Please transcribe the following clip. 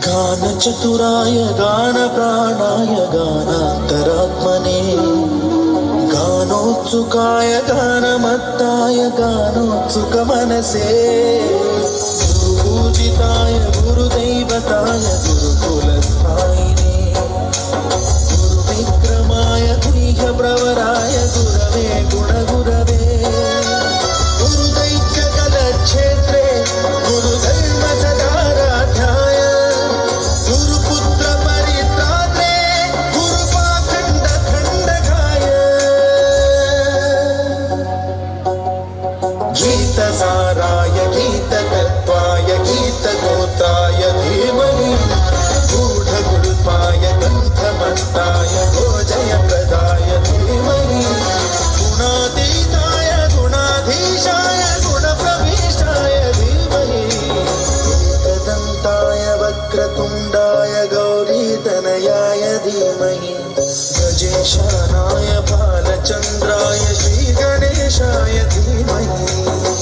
गानचतुराय गानप्राणाय गानान्तरात्मने गानोत्सुकाय गानमत्ताय गानोत्सुकमनसे गुरुपूजिताय गुरुदैवताय गुरुकुलस्थायिने गुरुविक्रमाय गुह्यप्रवराय गुरवे गुणगुरवे गुरुदैत्यकलक्षेत्रे गुरुधर्मसदाराध्याय गुरुपुत्र परित्रात्रे गुरुपाखण्डखण्डकाय गीतसाराय गीततत्त्वाय गीतगोत्राय धीमहि गूढगुल्पाय गन्धमस्ताय भोजयप्रदाय धीमहि गुणातीताय गुणाधीशाय गुणप्रविष्टाय धीमहि एकदन्ताय वक्रतुण्डाय गौरीतनयाय धीमहि गजेशानाय बालचन्द्राय श्रीगणेशाय धीमहि